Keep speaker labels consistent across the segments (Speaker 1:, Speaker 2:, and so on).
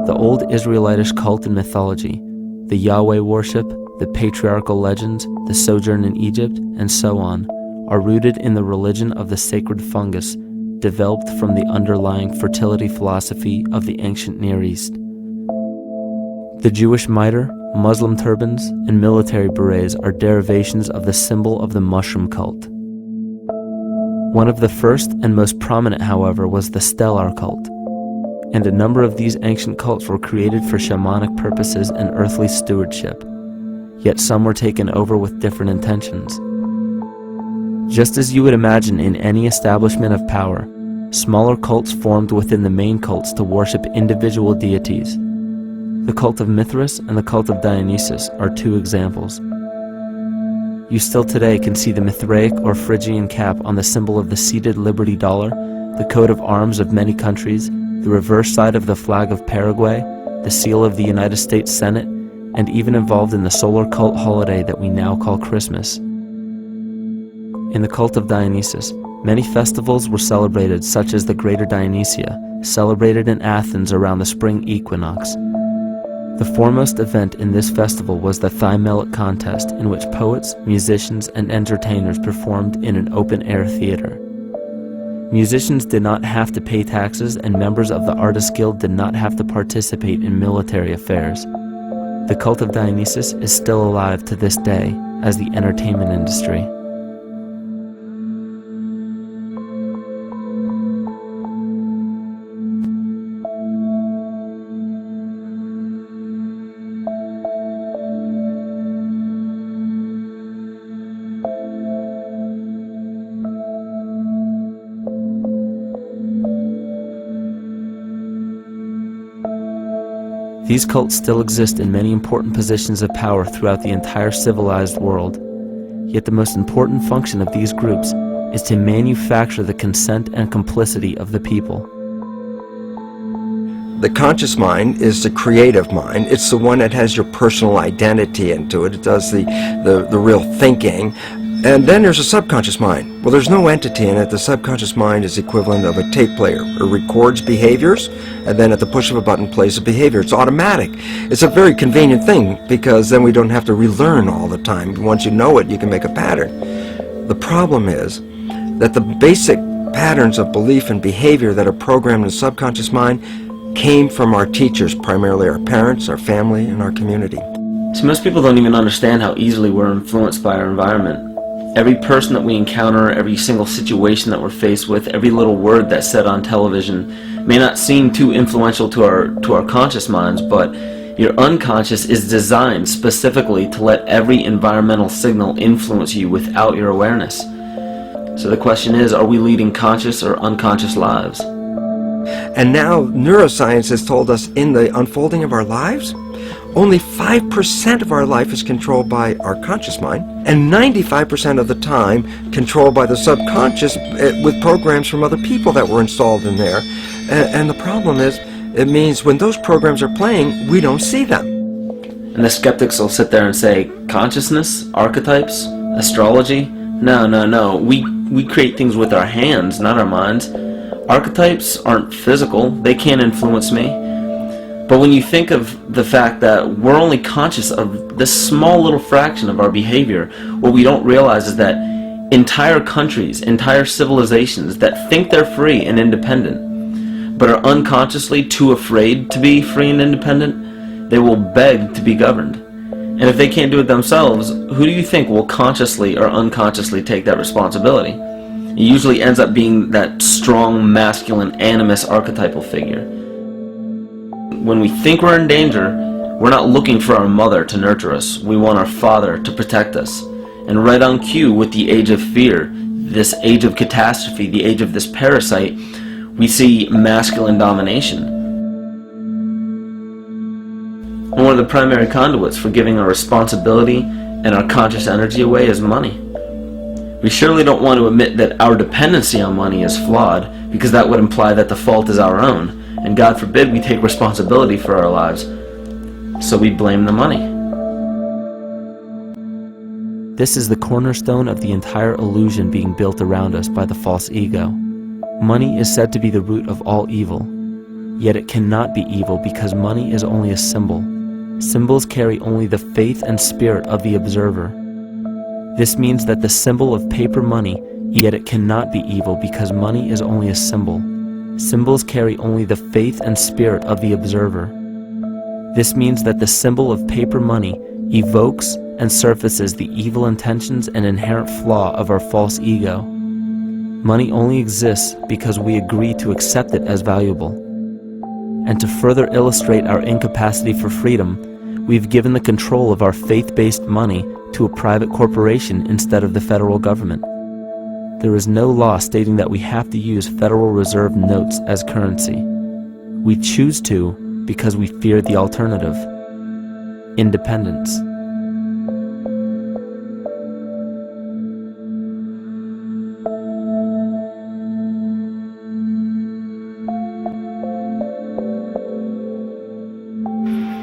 Speaker 1: The old Israelitish cult and mythology, the Yahweh worship, the patriarchal legends, the sojourn in Egypt, and so on, are rooted in the religion of the sacred fungus, developed from the underlying fertility philosophy of the ancient Near East. The Jewish mitre, Muslim turbans, and military berets are derivations of the symbol of the mushroom cult. One of the first and most prominent, however, was the stellar cult, and a number of these ancient cults were created for shamanic purposes and earthly stewardship, yet some were taken over with different intentions. Just as you would imagine in any establishment of power, smaller cults formed within the main cults to worship individual deities. The cult of Mithras and the cult of Dionysus are two examples. You still today can see the Mithraic or Phrygian cap on the symbol of the seated Liberty Dollar, the coat of arms of many countries, the reverse side of the flag of Paraguay, the seal of the United States Senate, and even involved in the solar cult holiday that we now call Christmas. In the cult of Dionysus, many festivals were celebrated, such as the Greater Dionysia, celebrated in Athens around the spring equinox. The foremost event in this festival was the Thymelic contest, in which poets, musicians, and entertainers performed in an open-air theater. Musicians did not have to pay taxes, and members of the Artists' Guild did not have to participate in military affairs. The cult of Dionysus is still alive to this day as the entertainment industry. These cults still exist in many important positions of power throughout the entire civilized world. Yet the most important function of these groups is to manufacture the consent and complicity of the people.
Speaker 2: The conscious mind is the creative mind. It's the one that has your personal identity into it. It does the real thinking. And then there's a subconscious mind. Well, there's no entity in it. The subconscious mind is equivalent of a tape player. It records behaviors, and then at the push of a button plays a behavior. It's automatic. It's a very convenient thing, because then we don't have to relearn all the time. Once you know it, you can make a pattern. The problem is that the basic patterns of belief and behavior that are programmed in the subconscious mind came from our teachers, primarily our parents, our family, and our community.
Speaker 1: So most people don't even understand how easily we're influenced by our environment. Every person that we encounter, every single situation that we're faced with, every little word that's said on television may not seem too influential to our conscious minds, but your unconscious is designed specifically to let every environmental signal influence you without your awareness. So the question is, are we leading conscious or unconscious lives?
Speaker 2: And now neuroscience has told us in the unfolding of our lives, only 5% of our life is controlled by our conscious mind, and 95% of the time controlled by the subconscious with programs from other people that were installed in there. And the problem is, it means when those programs are playing, we don't see them.
Speaker 1: And the skeptics will sit there and say, consciousness, archetypes, astrology? No. We create things with our hands, not our minds. Archetypes aren't physical. They can't influence me. But when you think of the fact that we're only conscious of this small little fraction of our behavior, what we don't realize is that entire countries, entire civilizations that think they're free and independent, but are unconsciously too afraid to be free and independent, they will beg to be governed. And if they can't do it themselves, who do you think will consciously or unconsciously take that responsibility? It usually ends up being that strong, masculine, animus archetypal figure. When we think we're in danger, we're not looking for our mother to nurture us. We want our father to protect us. And right on cue with the age of fear, this age of catastrophe, the age of this parasite, we see masculine domination. And one of the primary conduits for giving our responsibility and our conscious energy away is money. We surely don't want to admit that our dependency on money is flawed, because that would imply that the fault is our own. And God forbid we take responsibility for our lives, so we blame the money. This is the cornerstone of the entire illusion being built around us by the false ego. Money is said to be the root of all evil. yet it cannot be evil because money is only a symbol. Symbols carry only the faith and spirit of the observer. This means that the symbol of paper money, yet it cannot be evil because money is only a symbol. Symbols carry only the faith and spirit of the observer. This means that the symbol of paper money evokes and surfaces the evil intentions and inherent flaw of our false ego. Money only exists because we agree to accept it as valuable. And to further illustrate our incapacity for freedom, we've given the control of our faith-based money to a private corporation instead of the federal government. There is no law stating that we have to use Federal Reserve notes as currency. We choose to because we fear the alternative: independence.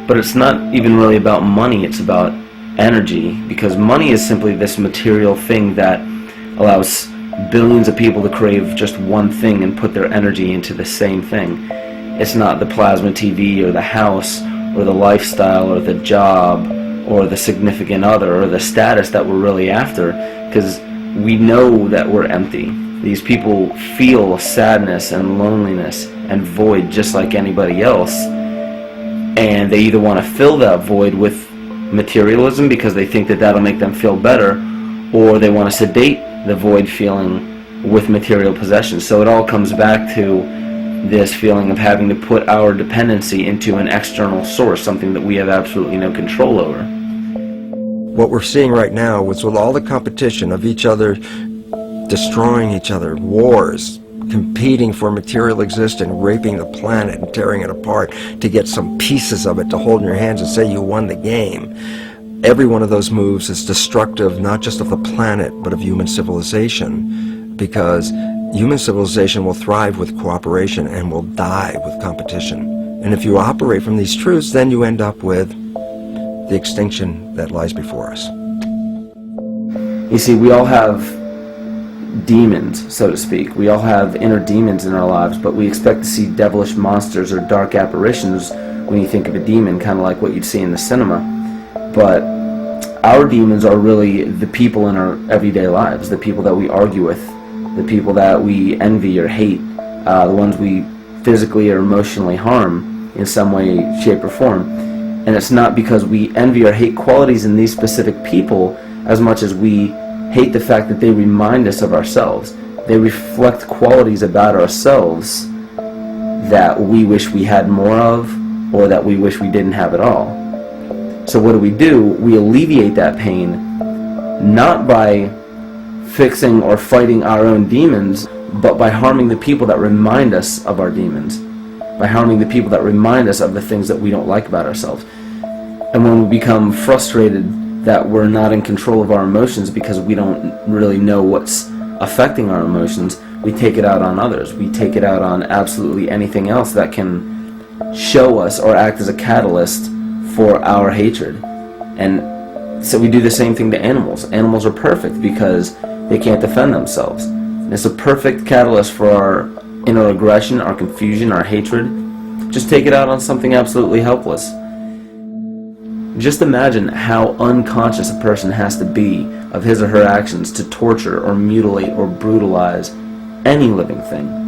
Speaker 1: But it's not even really about money, it's about energy, because money is simply this material thing that allows billions of people to crave just one thing and put their energy into the same thing. It's not the plasma TV or the house or the lifestyle or the job or the significant other or the status that we're really after, because we know that we're empty. These people feel sadness and loneliness and void just like anybody else, and they either want to fill that void with materialism because they think that that'll make them feel better, or they want to sedate the void feeling with material possessions. So it all comes back to this feeling of having to put our dependency into an external source, something that we have absolutely no control over.
Speaker 2: What we're seeing right now is with all the competition of each other destroying each other, wars, competing for material existence, raping the planet and tearing it apart to get some pieces of it to hold in your hands and say you won the game. Every one of those moves is destructive not just of the planet but of human civilization, because human civilization will thrive with cooperation and will die with competition. And if you operate from these truths, then you end up with the extinction that lies before us.
Speaker 1: You see, we all have demons, so to speak. We all have inner demons in our lives, but we expect to see devilish monsters or dark apparitions when you think of a demon, kind of like what you'd see in the cinema. But our demons are really the people in our everyday lives, the people that we argue with, the people that we envy or hate, the ones we physically or emotionally harm in some way, shape, or form. And it's not because we envy or hate qualities in these specific people as much as we hate the fact that they remind us of ourselves. They reflect qualities about ourselves that we wish we had more of, or that we wish we didn't have at all. So what do? We alleviate that pain not by fixing or fighting our own demons, but by harming the people that remind us of our demons, by harming the people that remind us of the things that we don't like about ourselves. And when we become frustrated that we're not in control of our emotions because we don't really know what's affecting our emotions, we take it out on others. We take it out on absolutely anything else that can show us or act as a catalyst for our hatred. And so we do the same thing to animals. Animals are perfect because they can't defend themselves. And it's a perfect catalyst for our inner aggression, our confusion, our hatred. Just take it out on something absolutely helpless. Just imagine how unconscious a person has to be of his or her actions to torture or mutilate or brutalize any living thing.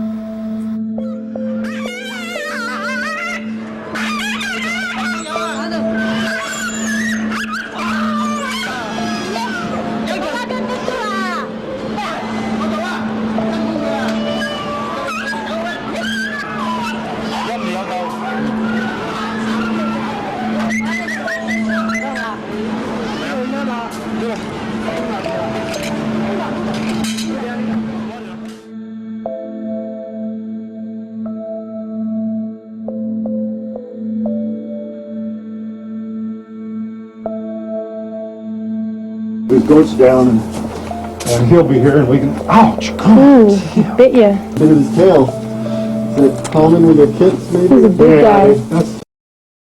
Speaker 3: It goes down and he'll be here and we can, ouch, come on.
Speaker 4: Ooh, he bit you.
Speaker 3: Look at his tail. Is it common with your kids maybe?
Speaker 4: He's a big guy.
Speaker 3: That's